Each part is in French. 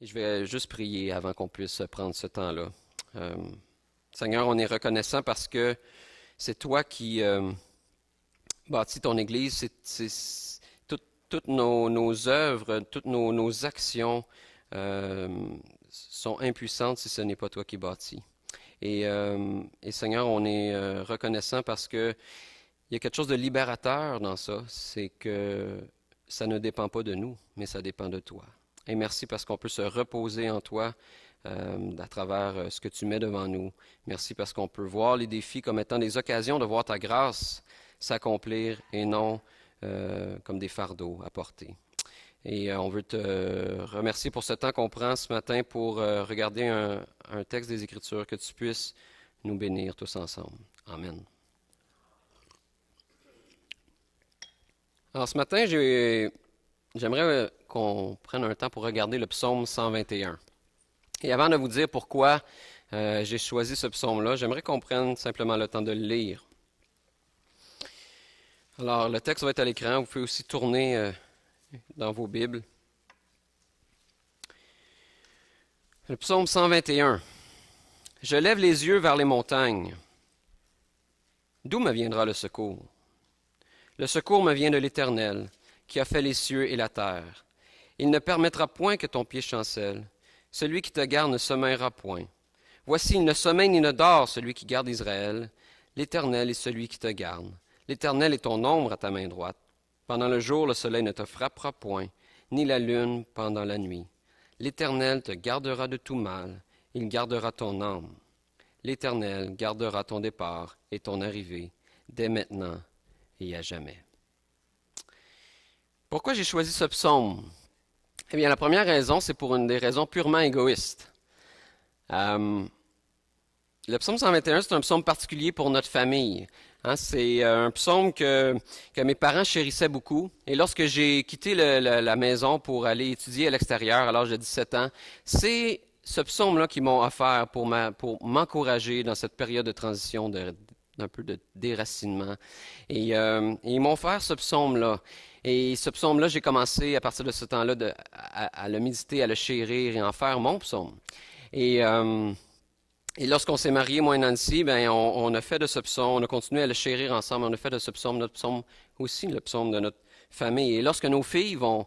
Et je vais juste prier avant qu'on puisse prendre ce temps-là. Euh, Seigneur, on est reconnaissant parce que c'est toi qui bâtis ton Église. Toutes nos œuvres, toutes nos actions euh, sont impuissantes si ce n'est pas toi qui bâtis. Et Seigneur, on est reconnaissant parce que il y a quelque chose de libérateur dans ça. C'est que ça ne dépend pas de nous, mais ça dépend de toi. Et merci parce qu'on peut se reposer en toi à travers ce que tu mets devant nous. Merci parce qu'on peut voir les défis comme étant des occasions de voir ta grâce s'accomplir et non comme des fardeaux à porter. Et on veut te remercier pour ce temps qu'on prend ce matin pour regarder un texte des Écritures, que tu puisses nous bénir tous ensemble. Amen. Alors ce matin, j'aimerais qu'on prenne un temps pour regarder le psaume 121. Et avant de vous dire pourquoi j'ai choisi ce psaume-là, j'aimerais qu'on prenne simplement le temps de le lire. Alors le texte va être à l'écran, vous pouvez aussi tourner dans vos Bibles. Le psaume 121. Je lève les yeux vers les montagnes. D'où me viendra le secours? Le secours me vient de l'Éternel, qui a fait les cieux et la terre. Il ne permettra point que ton pied chancelle. Celui qui te garde ne sommeillera point. Voici, il ne sommeille ni ne dort, celui qui garde Israël. L'Éternel est celui qui te garde. L'Éternel est ton ombre à ta main droite. Pendant le jour, le soleil ne te frappera point, ni la lune pendant la nuit. L'Éternel te gardera de tout mal. Il gardera ton âme. L'Éternel gardera ton départ et ton arrivée, dès maintenant et à jamais. Pourquoi j'ai choisi ce psaume? Eh bien, la première raison, c'est pour une des raisons purement égoïstes. Le psaume 121, c'est un psaume particulier pour notre famille. C'est un psaume que mes parents chérissaient beaucoup. Et lorsque j'ai quitté la maison pour aller étudier à l'extérieur à l'âge de 17 ans, c'est ce psaume-là qu'ils m'ont offert pour m'encourager dans cette période de transition, d'un peu de déracinement. Et ils m'ont offert ce psaume-là. Et ce psaume-là, j'ai commencé à partir de ce temps-là à le méditer, à le chérir et en faire mon psaume. Et lorsqu'on s'est mariés, moi et Nancy, on a fait de ce psaume, on a continué à le chérir ensemble, on a fait de ce psaume notre psaume aussi, le psaume de notre famille. Et lorsque nos filles vont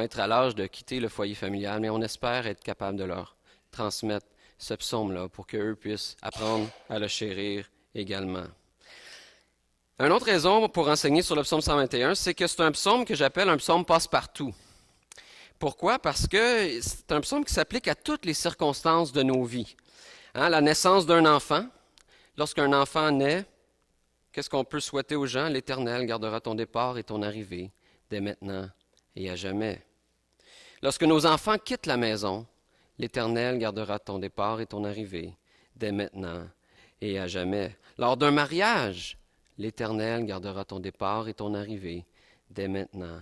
être à l'âge de quitter le foyer familial, mais on espère être capable de leur transmettre ce psaume-là pour qu'eux puissent apprendre à le chérir également. Une autre raison pour enseigner sur le psaume 121, c'est que c'est un psaume que j'appelle un psaume passe-partout. Pourquoi? Parce que c'est un psaume qui s'applique à toutes les circonstances de nos vies. La naissance d'un enfant. Lorsqu'un enfant naît, qu'est-ce qu'on peut souhaiter aux gens? L'Éternel gardera ton départ et ton arrivée, dès maintenant et à jamais. Lorsque nos enfants quittent la maison, l'Éternel gardera ton départ et ton arrivée, dès maintenant et à jamais. Lors d'un mariage, l'Éternel gardera ton départ et ton arrivée, dès maintenant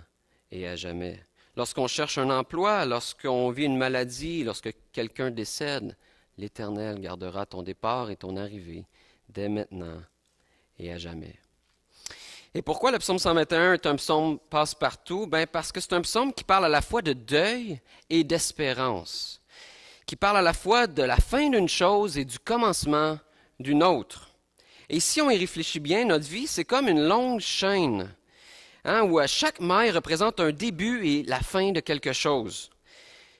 et à jamais. Lorsqu'on cherche un emploi, lorsqu'on vit une maladie, lorsque quelqu'un décède, l'Éternel gardera ton départ et ton arrivée, dès maintenant et à jamais. Et pourquoi le psaume 121 est un psaume passe-partout? Parce que c'est un psaume qui parle à la fois de deuil et d'espérance, qui parle à la fois de la fin d'une chose et du commencement d'une autre. Et si on y réfléchit bien, notre vie, c'est comme une longue chaîne, où chaque maille représente un début et la fin de quelque chose.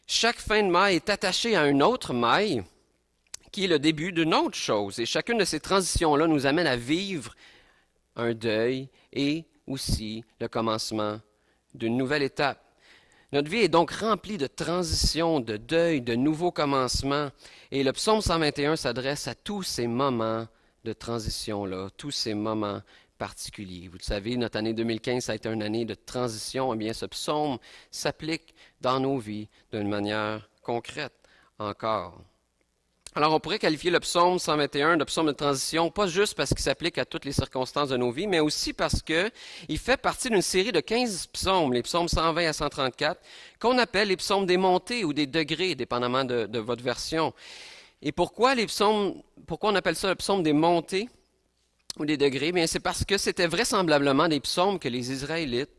Chaque fin de maille est attachée à une autre maille, qui est le début d'une autre chose. Et chacune de ces transitions-là nous amène à vivre un deuil et aussi le commencement d'une nouvelle étape. Notre vie est donc remplie de transitions, de deuil, de nouveaux commencements. Et le psaume 121 s'adresse à tous ces moments de transition-là, tous ces moments particuliers. Vous le savez, notre année 2015, ça a été une année de transition. Eh bien, ce psaume s'applique dans nos vies d'une manière concrète encore. Alors, on pourrait qualifier le psaume 121 de psaume de transition, pas juste parce qu'il s'applique à toutes les circonstances de nos vies, mais aussi parce qu'il fait partie d'une série de 15 psaumes, les psaumes 120 à 134, qu'on appelle les psaumes des montées ou des degrés, dépendamment de votre version. Et pourquoi on appelle ça le psaume des montées ou des degrés? Bien, c'est parce que c'était vraisemblablement des psaumes que les Israélites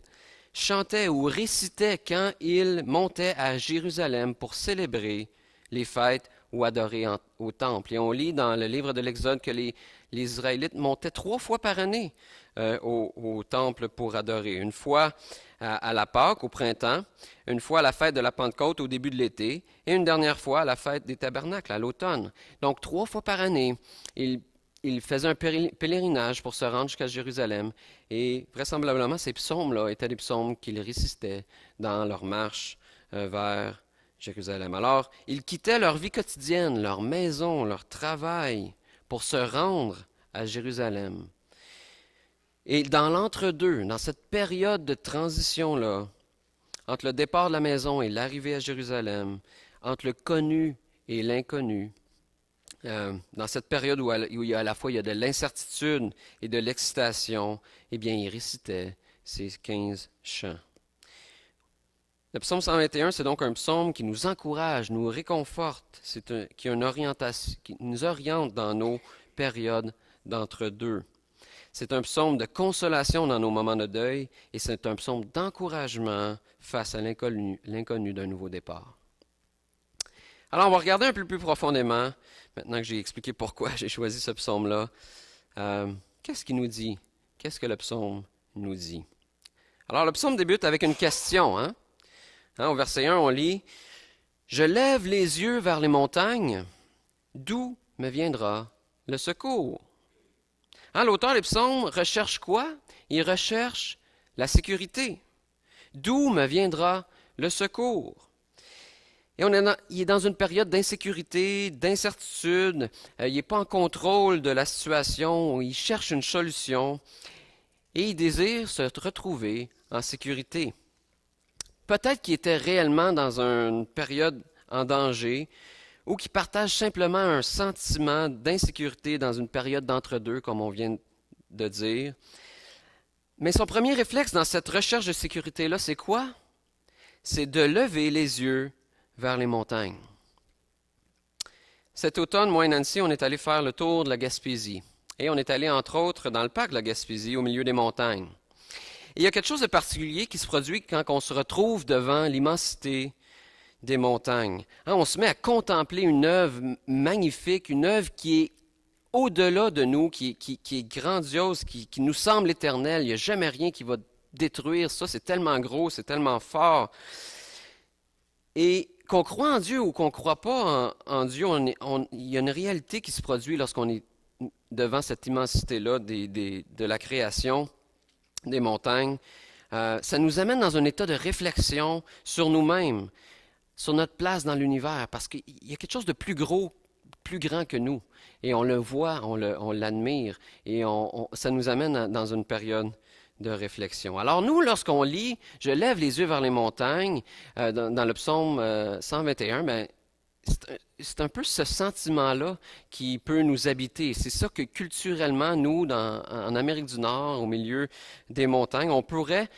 chantait ou récitait quand il montait à Jérusalem pour célébrer les fêtes ou adorer au temple. Et on lit dans le livre de l'Exode que les Israélites montaient 3 fois par année au temple pour adorer. Une fois à la Pâque au printemps, une fois à la fête de la Pentecôte au début de l'été, et une dernière fois à la fête des Tabernacles à l'automne. Donc 3 fois par année, il faisait un pèlerinage pour se rendre jusqu'à Jérusalem. Et vraisemblablement, ces psaumes-là étaient des psaumes qu'ils récitaient dans leur marche vers Jérusalem. Alors, ils quittaient leur vie quotidienne, leur maison, leur travail, pour se rendre à Jérusalem. Et dans l'entre-deux, dans cette période de transition-là, entre le départ de la maison et l'arrivée à Jérusalem, entre le connu et l'inconnu, dans cette période où il y a à la fois il y a de l'incertitude et de l'excitation, eh bien, il récitait ces 15 chants. Le psaume 121, c'est donc un psaume qui nous encourage, nous réconforte, qui a une orientation, qui nous oriente dans nos périodes d'entre-deux. C'est un psaume de consolation dans nos moments de deuil et c'est un psaume d'encouragement face à l'inconnu d'un nouveau départ. Alors, on va regarder un peu plus profondément, maintenant que j'ai expliqué pourquoi j'ai choisi ce psaume-là. Qu'est-ce qu'il nous dit? Qu'est-ce que le psaume nous dit? Alors, le psaume débute avec une question. Au verset 1, on lit « Je lève les yeux vers les montagnes, d'où me viendra le secours? » L'auteur des psaumes recherche quoi? Il recherche la sécurité. D'où me viendra le secours? Et il est dans une période d'insécurité, d'incertitude. Il n'est pas en contrôle de la situation. Il cherche une solution et il désire se retrouver en sécurité. Peut-être qu'il était réellement dans une période en danger ou qu'il partage simplement un sentiment d'insécurité dans une période d'entre-deux, comme on vient de dire. Mais son premier réflexe dans cette recherche de sécurité-là, c'est quoi? C'est de lever les yeux vers les montagnes. Cet automne, moi et Nancy, on est allé faire le tour de la Gaspésie. Et on est allé, entre autres, dans le parc de la Gaspésie, au milieu des montagnes. Et il y a quelque chose de particulier qui se produit quand on se retrouve devant l'immensité des montagnes. On se met à contempler une œuvre magnifique, une œuvre qui est au-delà de nous, qui est grandiose, qui nous semble éternelle. Il n'y a jamais rien qui va détruire ça. C'est tellement gros, c'est tellement fort. Et qu'on croit en Dieu ou qu'on ne croit pas en Dieu, il y a une réalité qui se produit lorsqu'on est devant cette immensité-là de la création des montagnes. Ça nous amène dans un état de réflexion sur nous-mêmes, sur notre place dans l'univers, parce qu'il y a quelque chose de plus gros, plus grand que nous. Et on le voit, on l'admire, et ça nous amène dans une période de réflexion. Alors nous, lorsqu'on lit « Je lève les yeux vers les montagnes », dans le psaume 121, c'est un peu ce sentiment-là qui peut nous habiter. C'est ça que culturellement, nous, en Amérique du Nord, au milieu des montagnes, on pourrait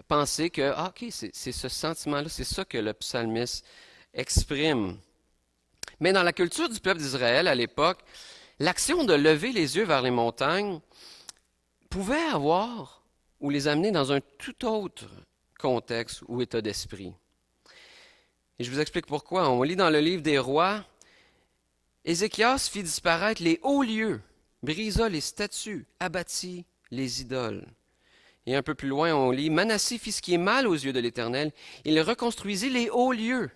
penser que, c'est ce sentiment-là, c'est ça que le psalmiste exprime. Mais dans la culture du peuple d'Israël à l'époque, l'action de lever les yeux vers les montagnes pouvait avoir ou les amener dans un tout autre contexte ou état d'esprit. Et je vous explique pourquoi. On lit dans le livre des Rois, Ézéchias fit disparaître les hauts lieux, brisa les statues, abattit les idoles. Et un peu plus loin, on lit, Manassé fit ce qui est mal aux yeux de l'Éternel, il reconstruisit les hauts lieux.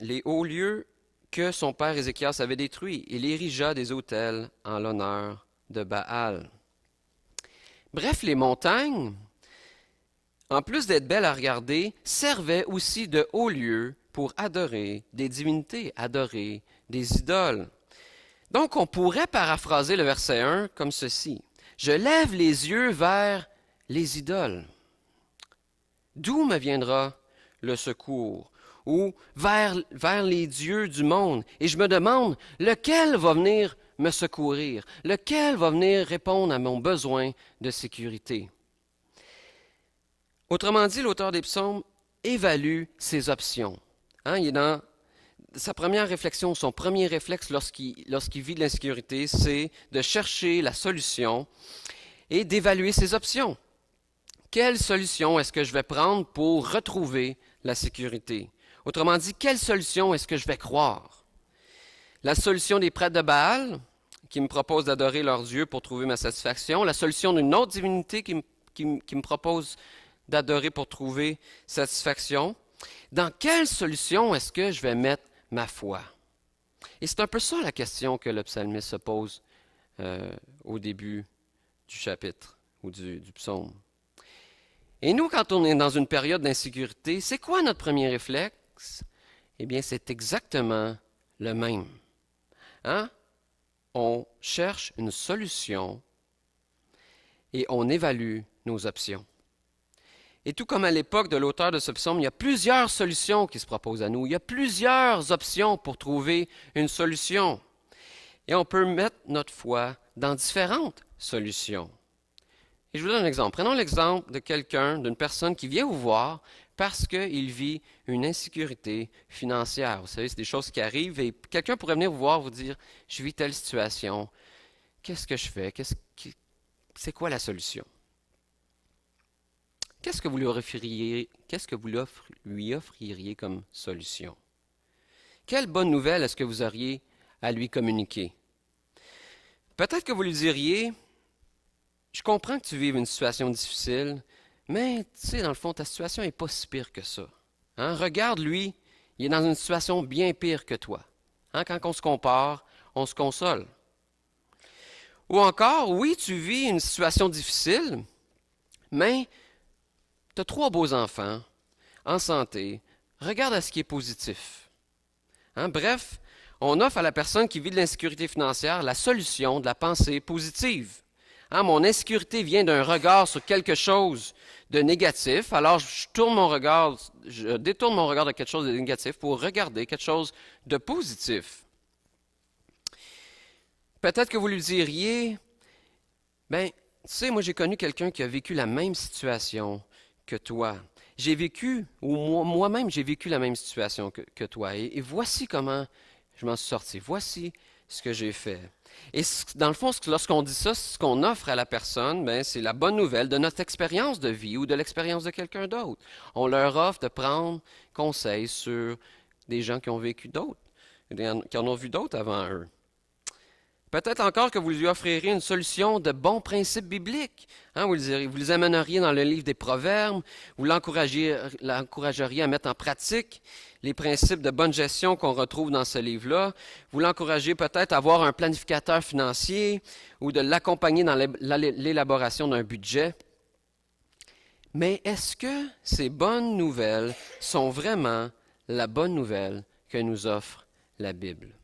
Les hauts lieux que son père Ézéchias avait détruits. Il érigea des autels en l'honneur de Baal. Bref, les montagnes, en plus d'être belles à regarder, servaient aussi de hauts lieux pour adorer des divinités, adorer des idoles. Donc, on pourrait paraphraser le verset 1 comme ceci. Je lève les yeux vers les idoles. D'où me viendra le secours? Ou vers les dieux du monde. Et je me demande, lequel va venir me secourir? Lequel va venir répondre à mon besoin de sécurité? Autrement dit, l'auteur des psaumes évalue ses options. Il est dans sa première réflexion, son premier réflexe lorsqu'il vit de l'insécurité, c'est de chercher la solution et d'évaluer ses options. Quelle solution est-ce que je vais prendre pour retrouver la sécurité? Autrement dit, quelle solution est-ce que je vais croire? La solution des prêtres de Baal, qui me proposent d'adorer leurs dieux pour trouver ma satisfaction. La solution d'une autre divinité qui me propose d'adorer pour trouver satisfaction. Dans quelle solution est-ce que je vais mettre ma foi? Et c'est un peu ça la question que le psalmiste se pose au début du chapitre ou du psaume. Et nous, quand on est dans une période d'insécurité, c'est quoi notre premier réflexe? Eh bien, c'est exactement le même. Hein? On cherche une solution et on évalue nos options. Et tout comme à l'époque de l'auteur de ce psaume, il y a plusieurs solutions qui se proposent à nous. Il y a plusieurs options pour trouver une solution. Et on peut mettre notre foi dans différentes solutions. Et je vous donne un exemple. Prenons l'exemple de quelqu'un, d'une personne qui vient vous voir parce qu'il vit une insécurité financière. Vous savez, c'est des choses qui arrivent et quelqu'un pourrait venir vous voir, vous dire, je vis telle situation, qu'est-ce que je fais? C'est quoi la solution? Qu'est-ce que vous lui offririez comme solution? Quelle bonne nouvelle est-ce que vous auriez à lui communiquer? Peut-être que vous lui diriez, je comprends que tu vives une situation difficile, mais tu sais, dans le fond, ta situation n'est pas si pire que ça. Hein? Regarde, lui, il est dans une situation bien pire que toi. Hein? Quand on se compare, on se console. Ou encore, oui, tu vis une situation difficile, mais tu as 3 beaux enfants, en santé, regarde à ce qui est positif. Hein? Bref, on offre à la personne qui vit de l'insécurité financière la solution de la pensée positive. Hein, mon insécurité vient d'un regard sur quelque chose de négatif, alors je détourne mon regard de quelque chose de négatif pour regarder quelque chose de positif. Peut-être que vous lui diriez, tu sais, moi j'ai connu quelqu'un qui a vécu la même situation que toi. Moi-même j'ai vécu la même situation que toi. Et voici comment je m'en suis sorti. Voici ce que j'ai fait. Et dans le fond, lorsqu'on dit ça, ce qu'on offre à la personne, c'est la bonne nouvelle de notre expérience de vie ou de l'expérience de quelqu'un d'autre. On leur offre de prendre conseil sur des gens qui ont vécu d'autres, qui en ont vu d'autres avant eux. Peut-être encore que vous lui offrirez une solution de bons principes bibliques. Hein, vous les amèneriez dans le livre des Proverbes, vous l'encourageriez à mettre en pratique les principes de bonne gestion qu'on retrouve dans ce livre-là. Vous l'encouragez peut-être à avoir un planificateur financier ou de l'accompagner dans l'élaboration d'un budget. Mais est-ce que ces bonnes nouvelles sont vraiment la bonne nouvelle que nous offre la Bible?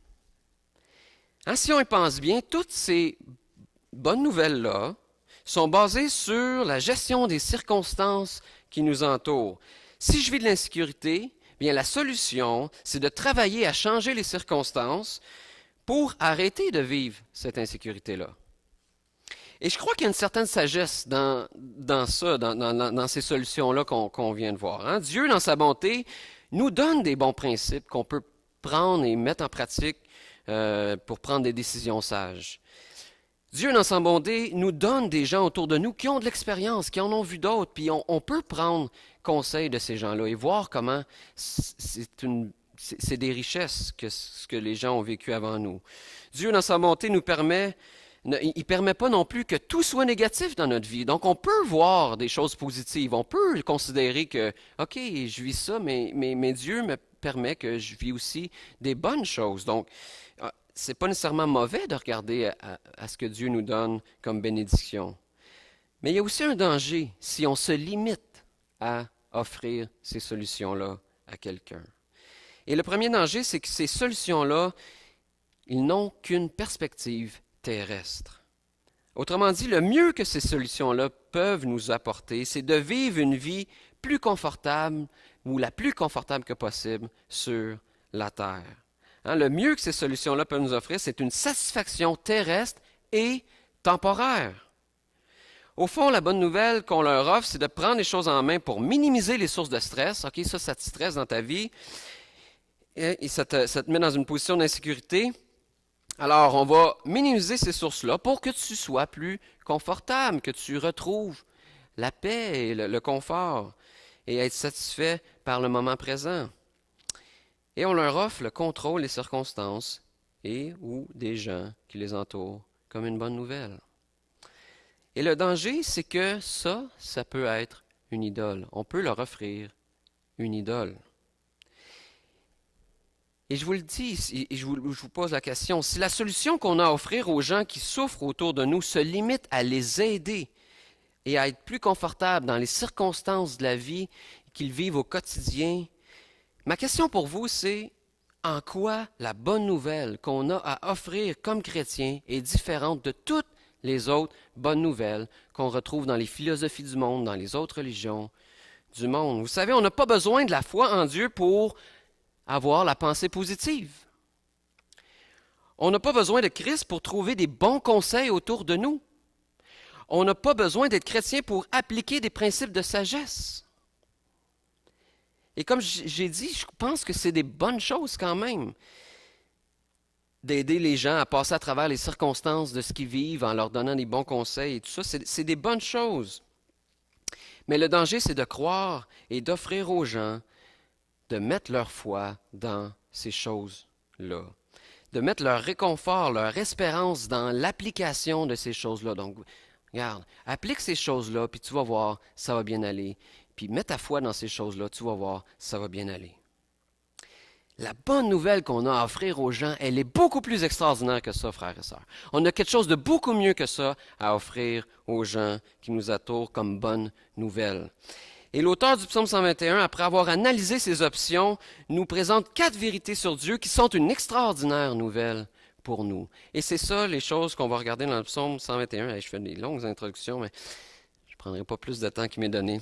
Hein, si on y pense bien, toutes ces bonnes nouvelles-là sont basées sur la gestion des circonstances qui nous entourent. Si je vis de l'insécurité, bien la solution, c'est de travailler à changer les circonstances pour arrêter de vivre cette insécurité-là. Et je crois qu'il y a une certaine sagesse dans ces solutions-là qu'on vient de voir. Hein. Dieu, dans sa bonté, nous donne des bons principes qu'on peut prendre et mettre en pratique pour prendre des décisions sages. Dieu, dans sa bonté, nous donne des gens autour de nous qui ont de l'expérience, qui en ont vu d'autres, puis on peut prendre conseil de ces gens-là et voir comment c'est des richesses ce que les gens ont vécu avant nous. Dieu, dans sa bonté, il ne permet pas non plus que tout soit négatif dans notre vie. Donc, on peut voir des choses positives. On peut considérer que, OK, je vis ça, mais Dieu me permet que je vis aussi des bonnes choses. Donc, c'est pas nécessairement mauvais de regarder à ce que Dieu nous donne comme bénédiction. Mais il y a aussi un danger si on se limite à offrir ces solutions-là à quelqu'un. Et le premier danger, c'est que ces solutions-là, ils n'ont qu'une perspective terrestre. Autrement dit, le mieux que ces solutions-là peuvent nous apporter, c'est de vivre une vie plus confortable ou la plus confortable que possible sur la terre. Hein, le mieux que ces solutions-là peuvent nous offrir, c'est une satisfaction terrestre et temporaire. Au fond, la bonne nouvelle qu'on leur offre, c'est de prendre les choses en main pour minimiser les sources de stress. OK, ça te stresse dans ta vie et ça te met dans une position d'insécurité. Alors, on va minimiser ces sources-là pour que tu sois plus confortable, que tu retrouves la paix et le confort et être satisfait par le moment présent. Et on leur offre le contrôle des circonstances et ou des gens qui les entourent comme une bonne nouvelle. Et le danger, c'est que ça peut être une idole. On peut leur offrir une idole. Et je vous le dis, et je vous pose la question, si la solution qu'on a à offrir aux gens qui souffrent autour de nous se limite à les aider et à être plus confortables dans les circonstances de la vie qu'ils vivent au quotidien, ma question pour vous, c'est en quoi la bonne nouvelle qu'on a à offrir comme chrétiens est différente de toutes les autres bonnes nouvelles qu'on retrouve dans les philosophies du monde, dans les autres religions du monde. Vous savez, on n'a pas besoin de la foi en Dieu pour avoir la pensée positive. On n'a pas besoin de Christ pour trouver des bons conseils autour de nous. On n'a pas besoin d'être chrétien pour appliquer des principes de sagesse. Et comme j'ai dit, je pense que c'est des bonnes choses quand même d'aider les gens à passer à travers les circonstances de ce qu'ils vivent en leur donnant des bons conseils et tout ça. C'est des bonnes choses. Mais le danger, c'est de croire et d'offrir aux gens de mettre leur foi dans ces choses-là, de mettre leur réconfort, leur espérance dans l'application de ces choses-là. Donc, regarde, applique ces choses-là, puis tu vas voir, ça va bien aller. Puis mets ta foi dans ces choses-là, tu vas voir, ça va bien aller. La bonne nouvelle qu'on a à offrir aux gens, elle est beaucoup plus extraordinaire que ça, frères et sœurs. On a quelque chose de beaucoup mieux que ça à offrir aux gens qui nous entourent comme bonne nouvelle. Et l'auteur du psaume 121, après avoir analysé ces options, nous présente 4 vérités sur Dieu qui sont une extraordinaire nouvelle pour nous. Et c'est ça les choses qu'on va regarder dans le psaume 121. Je fais des longues introductions, mais je ne prendrai pas plus de temps qu'il m'est donné.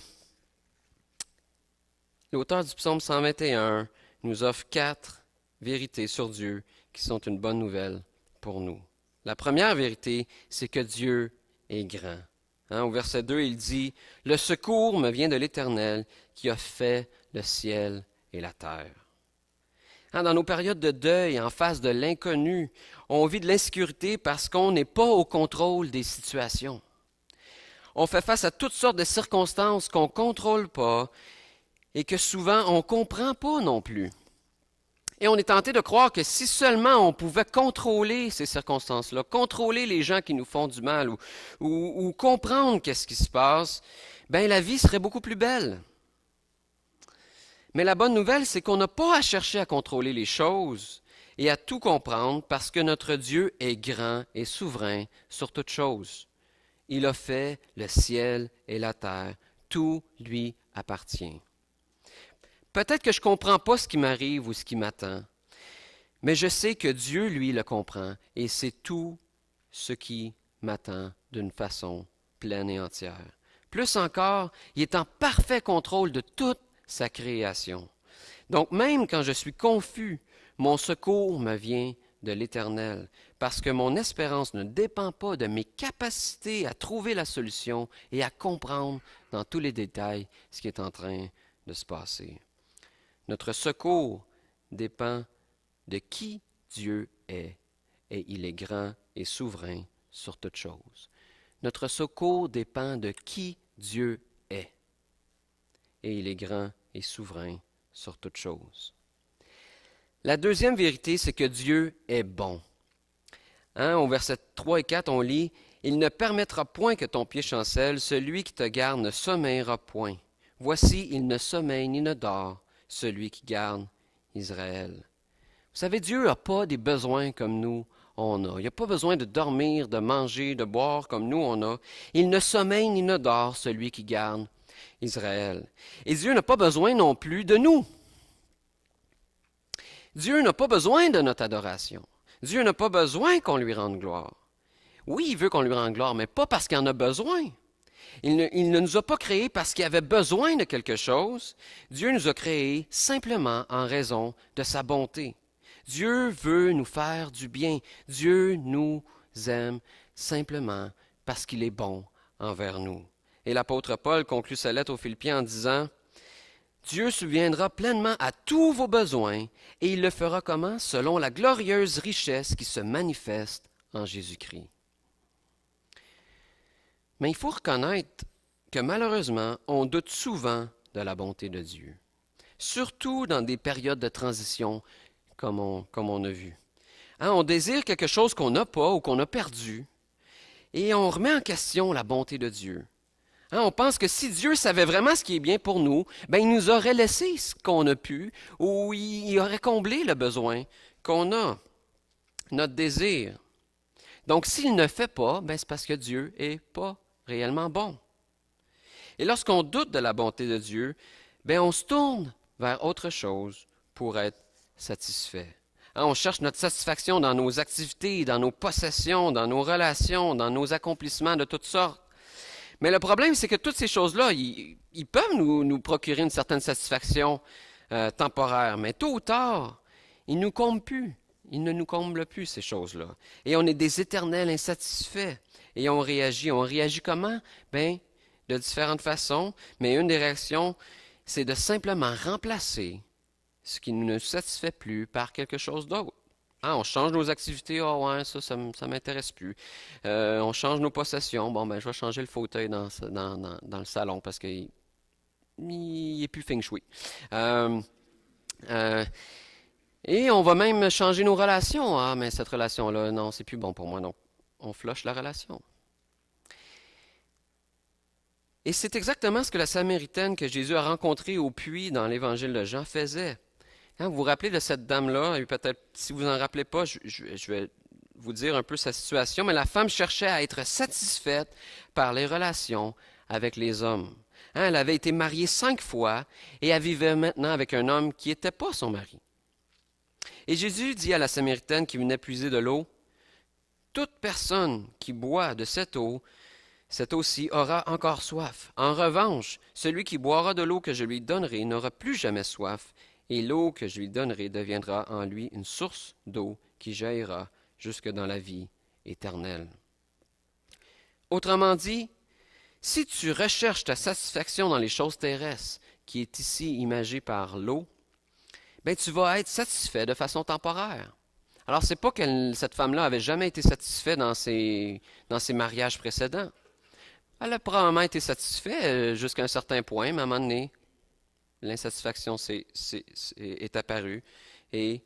L'auteur du psaume 121 nous offre 4 vérités sur Dieu qui sont une bonne nouvelle pour nous. La première vérité, c'est que Dieu est grand. Au verset 2, il dit « Le secours me vient de l'Éternel qui a fait le ciel et la terre. » Dans nos périodes de deuil, en face de l'inconnu, on vit de l'insécurité parce qu'on n'est pas au contrôle des situations. On fait face à toutes sortes de circonstances qu'on ne contrôle pas et que souvent on ne comprend pas non plus. Et on est tenté de croire que si seulement on pouvait contrôler ces circonstances-là, contrôler les gens qui nous font du mal ou comprendre qu'est-ce qui se passe, bien la vie serait beaucoup plus belle. Mais la bonne nouvelle, c'est qu'on n'a pas à chercher à contrôler les choses et à tout comprendre parce que notre Dieu est grand et souverain sur toutes choses. Il a fait le ciel et la terre. Tout lui appartient. Peut-être que je ne comprends pas ce qui m'arrive ou ce qui m'attend, mais je sais que Dieu, lui, le comprend et c'est tout ce qui m'attend d'une façon pleine et entière. Plus encore, il est en parfait contrôle de toute sa création. Donc même quand je suis confus, mon secours me vient de l'Éternel, parce que mon espérance ne dépend pas de mes capacités à trouver la solution et à comprendre dans tous les détails ce qui est en train de se passer. Notre secours dépend de qui Dieu est, et il est grand et souverain sur toutes choses. Notre secours dépend de qui Dieu est, et il est grand et souverain sur toutes choses. La deuxième vérité, c'est que Dieu est bon. Au verset 3 et 4, on lit « Il ne permettra point que ton pied chancelle, celui qui te garde ne sommeillera point. Voici, il ne sommeille ni ne dort, celui qui garde Israël. » Vous savez, Dieu n'a pas des besoins comme nous, on a. Il n'a pas besoin de dormir, de manger, de boire comme nous, on a. Il ne sommeille ni ne dort, celui qui garde Israël. Et Dieu n'a pas besoin non plus de nous. Dieu n'a pas besoin de notre adoration. Dieu n'a pas besoin qu'on lui rende gloire. Oui, il veut qu'on lui rende gloire, mais pas parce qu'il en a besoin. Il ne nous a pas créés parce qu'il avait besoin de quelque chose. Dieu nous a créés simplement en raison de sa bonté. Dieu veut nous faire du bien. Dieu nous aime simplement parce qu'il est bon envers nous. Et l'apôtre Paul conclut sa lettre aux Philippiens en disant « Dieu subviendra pleinement à tous vos besoins et il le fera comment? Selon la glorieuse richesse qui se manifeste en Jésus-Christ. » Mais il faut reconnaître que malheureusement, on doute souvent de la bonté de Dieu, surtout dans des périodes de transition comme on a vu. Hein, on désire quelque chose qu'on n'a pas ou qu'on a perdu, et on remet en question la bonté de Dieu. Hein, on pense que si Dieu savait vraiment ce qui est bien pour nous, ben, il nous aurait laissé ce qu'on a pu, ou il aurait comblé le besoin qu'on a, notre désir. Donc, s'il ne fait pas, ben, c'est parce que Dieu n'est pas réellement bon. Et lorsqu'on doute de la bonté de Dieu, ben, on se tourne vers autre chose pour être satisfait. Hein, on cherche notre satisfaction dans nos activités, dans nos possessions, dans nos relations, dans nos accomplissements de toutes sortes. Mais le problème, c'est que toutes ces choses-là, ils peuvent nous procurer une certaine satisfaction temporaire, mais tôt ou tard, ils nous comblent plus. Ils ne nous comblent plus, ces choses-là. Et on est des éternels insatisfaits. Et on réagit. On réagit comment? Bien, de différentes façons, mais une des réactions, c'est de simplement remplacer ce qui ne nous satisfait plus par quelque chose d'autre. Ah, on change nos activités, oh ouais, ça m'intéresse plus. On change nos possessions, bon ben je vais changer le fauteuil dans le salon parce qu'il est plus feng shui. Et on va même changer nos relations. Ah, mais cette relation-là, non, c'est plus bon pour moi, donc on flush la relation. Et c'est exactement ce que la Samaritaine que Jésus a rencontrée au puits dans l'Évangile de Jean faisait. Hein, vous vous rappelez de cette dame-là, et peut-être si vous n'en rappelez pas, je vais vous dire un peu sa situation, mais la femme cherchait à être satisfaite par les relations avec les hommes. Hein, elle avait été mariée 5 fois et elle vivait maintenant avec un homme qui n'était pas son mari. Et Jésus dit à la Samaritaine qui venait puiser de l'eau, « Toute personne qui boit de cette eau-ci aura encore soif. En revanche, celui qui boira de l'eau que je lui donnerai n'aura plus jamais soif, et l'eau que je lui donnerai deviendra en lui une source d'eau qui jaillira jusque dans la vie éternelle. » Autrement dit, si tu recherches ta satisfaction dans les choses terrestres, qui est ici imagée par l'eau, ben tu vas être satisfait de façon temporaire. Alors, c'est pas que cette femme-là avait jamais été satisfaite dans ses mariages précédents. Elle a probablement été satisfaite jusqu'à un certain point, mais à un moment donné, l'insatisfaction est apparue et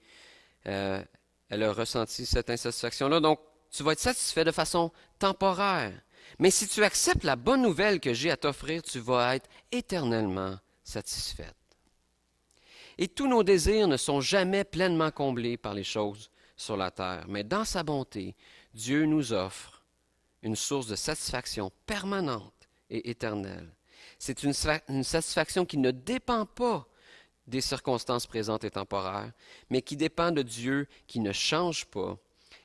elle a ressenti cette insatisfaction-là. Donc, tu vas être satisfait de façon temporaire. Mais si tu acceptes la bonne nouvelle que j'ai à t'offrir, tu vas être éternellement satisfaite. Et tous nos désirs ne sont jamais pleinement comblés par les choses sur la terre. Mais dans sa bonté, Dieu nous offre une source de satisfaction permanente et éternelle. C'est une satisfaction qui ne dépend pas des circonstances présentes et temporaires, mais qui dépend de Dieu qui ne change pas,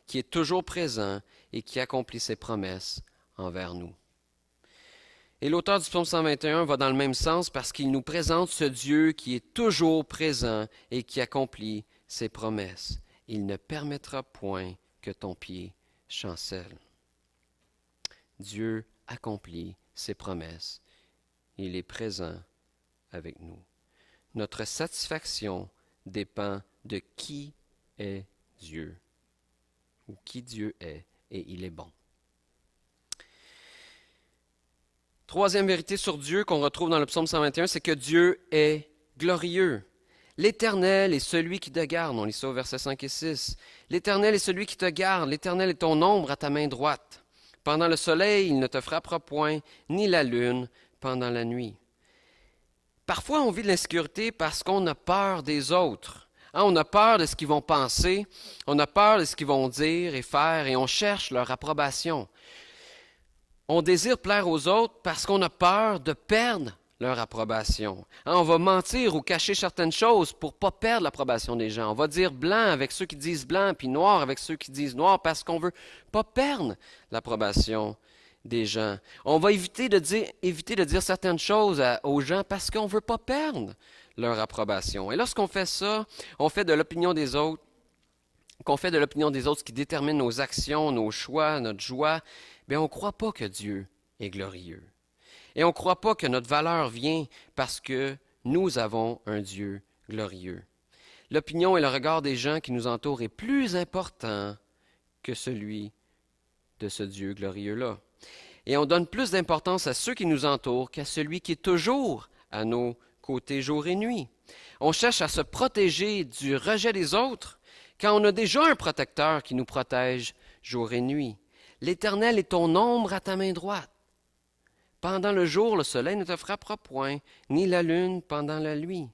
qui est toujours présent et qui accomplit ses promesses envers nous. Et l'auteur du psaume 121 va dans le même sens parce qu'il nous présente ce Dieu qui est toujours présent et qui accomplit ses promesses. Il ne permettra point que ton pied chancelle. Dieu accomplit ses promesses. Il est présent avec nous. Notre satisfaction dépend de qui est Dieu ou qui Dieu est, et il est bon. Troisième vérité sur Dieu qu'on retrouve dans le psaume 121, c'est que Dieu est glorieux. L'Éternel est celui qui te garde. On lit ça au verset 5 et 6. L'Éternel est celui qui te garde. L'Éternel est ton ombre à ta main droite. Pendant le soleil, il ne te frappera point, ni la lune pendant la nuit. Parfois, on vit de l'insécurité parce qu'on a peur des autres. Hein, on a peur de ce qu'ils vont penser, on a peur de ce qu'ils vont dire et faire, et on cherche leur approbation. On désire plaire aux autres parce qu'on a peur de perdre leur approbation. Hein, on va mentir ou cacher certaines choses pour ne pas perdre l'approbation des gens. On va dire blanc avec ceux qui disent blanc, puis noir avec ceux qui disent noir, parce qu'on ne veut pas perdre l'approbation des gens. On va éviter de dire certaines choses aux gens parce qu'on ne veut pas perdre leur approbation. Et lorsqu'on fait ça, on fait de l'opinion des autres, ce qui détermine nos actions, nos choix, notre joie, bien, on ne croit pas que Dieu est glorieux. Et on ne croit pas que notre valeur vient parce que nous avons un Dieu glorieux. L'opinion et le regard des gens qui nous entourent est plus important que celui de ce Dieu glorieux-là. Et on donne plus d'importance à ceux qui nous entourent qu'à celui qui est toujours à nos côtés jour et nuit. On cherche à se protéger du rejet des autres quand on a déjà un protecteur qui nous protège jour et nuit. L'Éternel est ton ombre à ta main droite. Pendant le jour, le soleil ne te frappera point, ni la lune pendant la nuit.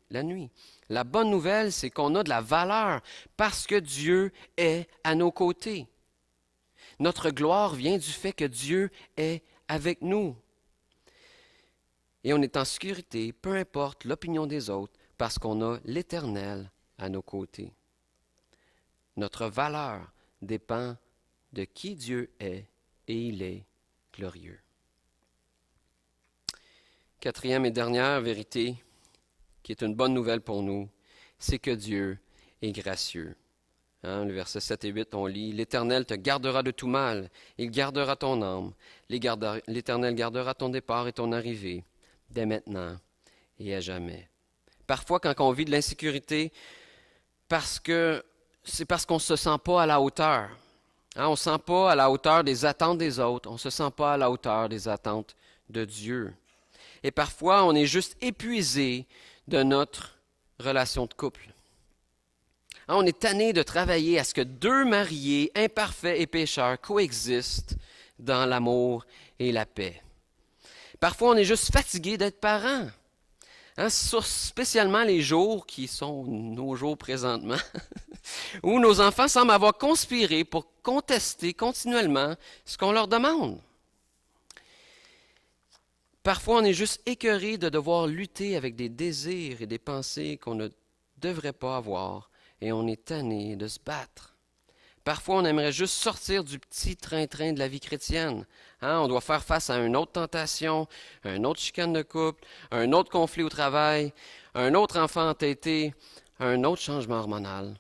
La bonne nouvelle, c'est qu'on a de la valeur parce que Dieu est à nos côtés. Notre gloire vient du fait que Dieu est avec nous. Et on est en sécurité, peu importe l'opinion des autres, parce qu'on a l'Éternel à nos côtés. Notre valeur dépend de qui Dieu est, et il est glorieux. Quatrième et dernière vérité, qui est une bonne nouvelle pour nous, c'est que Dieu est gracieux. Le verset 7 et 8, on lit « L'Éternel te gardera de tout mal, il gardera ton âme. L'Éternel gardera ton départ et ton arrivée, dès maintenant et à jamais. » Parfois, quand on vit de l'insécurité, c'est parce qu'on ne se sent pas à la hauteur. On ne se sent pas à la hauteur des attentes des autres, on ne se sent pas à la hauteur des attentes de Dieu. Et parfois, on est juste épuisé de notre relation de couple. On est tanné de travailler à ce que deux mariés, imparfaits et pécheurs, coexistent dans l'amour et la paix. Parfois, on est juste fatigué d'être parents. Spécialement les jours qui sont nos jours présentement, où nos enfants semblent avoir conspiré pour contester continuellement ce qu'on leur demande. Parfois, on est juste écœuré de devoir lutter avec des désirs et des pensées qu'on ne devrait pas avoir, et on est tanné de se battre. Parfois, on aimerait juste sortir du petit train-train de la vie chrétienne. On doit faire face à une autre tentation, un autre chicane de couple, un autre conflit au travail, un autre enfant entêté, un autre changement hormonal.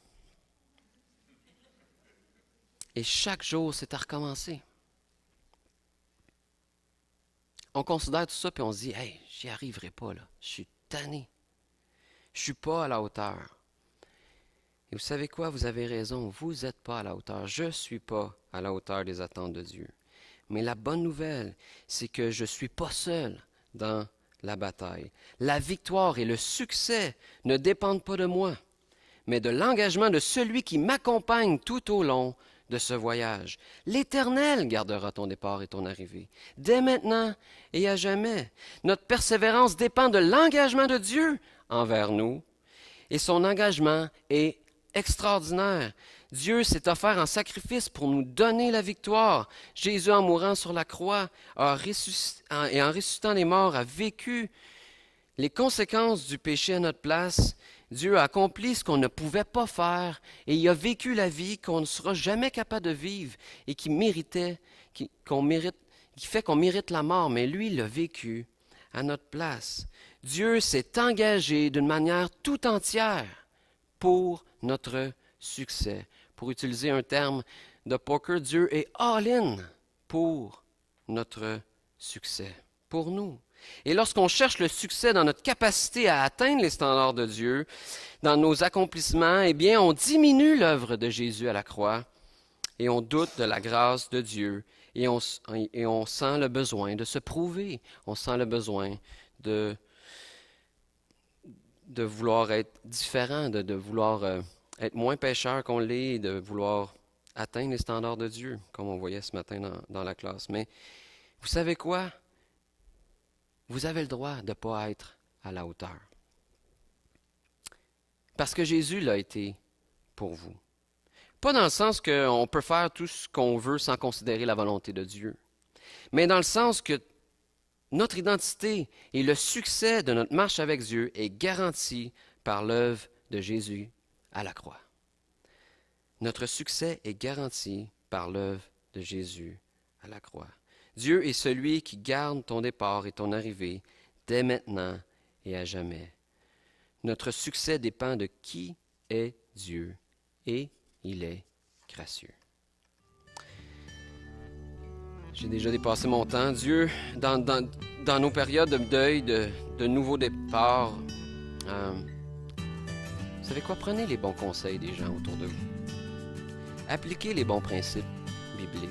Et chaque jour, c'est à recommencer. On considère tout ça, puis on se dit « Hey, j'y arriverai pas, là. Je suis tanné. Je suis pas à la hauteur. » Et vous savez quoi? Vous avez raison. Vous n'êtes pas à la hauteur. Je ne suis pas à la hauteur des attentes de Dieu. Mais la bonne nouvelle, c'est que je ne suis pas seul dans la bataille. La victoire et le succès ne dépendent pas de moi, mais de l'engagement de celui qui m'accompagne tout au long de ce voyage. L'Éternel gardera ton départ et ton arrivée, dès maintenant et à jamais. Notre persévérance dépend de l'engagement de Dieu envers nous, et son engagement est extraordinaire. Dieu s'est offert en sacrifice pour nous donner la victoire. Jésus, en mourant sur la croix et en ressuscitant les morts, a vécu les conséquences du péché à notre place. Dieu a accompli ce qu'on ne pouvait pas faire et il a vécu la vie qu'on ne sera jamais capable de vivre et qui fait qu'on mérite la mort, mais lui, il l'a vécu à notre place. Dieu s'est engagé d'une manière tout entière pour notre succès. Pour utiliser un terme de poker, Dieu est all-in pour notre succès, pour nous. Et lorsqu'on cherche le succès dans notre capacité à atteindre les standards de Dieu, dans nos accomplissements, eh bien, on diminue l'œuvre de Jésus à la croix et on doute de la grâce de Dieu et on sent le besoin de se prouver. On sent le besoin de vouloir être différent, de vouloir être moins pécheur qu'on l'est et de vouloir atteindre les standards de Dieu, comme on voyait ce matin dans la classe. Mais vous savez quoi? Vous avez le droit de ne pas être à la hauteur. Parce que Jésus l'a été pour vous. Pas dans le sens qu'on peut faire tout ce qu'on veut sans considérer la volonté de Dieu, mais dans le sens que notre identité et le succès de notre marche avec Dieu est garanti par l'œuvre de Jésus à la croix. Notre succès est garanti par l'œuvre de Jésus à la croix. Dieu est celui qui garde ton départ et ton arrivée dès maintenant et à jamais. Notre succès dépend de qui est Dieu et il est gracieux. J'ai déjà dépassé mon temps. Dieu, dans nos périodes de deuil, de nouveaux départs, vous savez quoi? Prenez les bons conseils des gens autour de vous. Appliquez les bons principes bibliques.